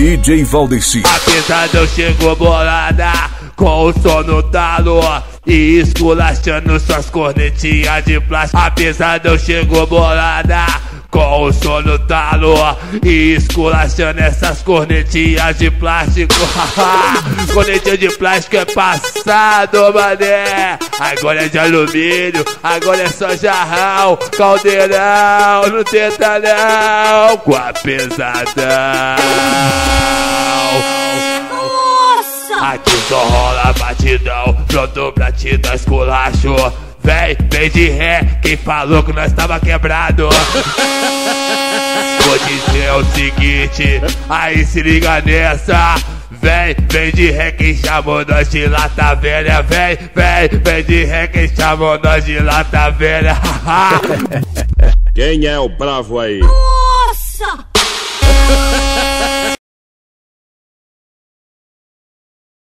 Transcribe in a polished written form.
DJ Valdeci. A pesada chegou bolada, com o som no talo e esculachando suas cornetinhas de plástico. A pesada chegou bolada, com o som no talo e esculachando essas cornetinhas de plástico. Cornetinha de plástico é passado, mané. Agora é de alumínio, agora é só jarrão, caldeirão, não tenta não com a pesadão. Aqui só rola batidão, pronto pra te dar esculacho. Vem de ré, quem falou que nós tava quebrado. Vou dizer o seguinte, aí se liga nessa. Vem de ré, quem chamou nós de lata velha. Vem de ré, quem chamou nós de lata velha. Quem é o bravo aí? Nossa!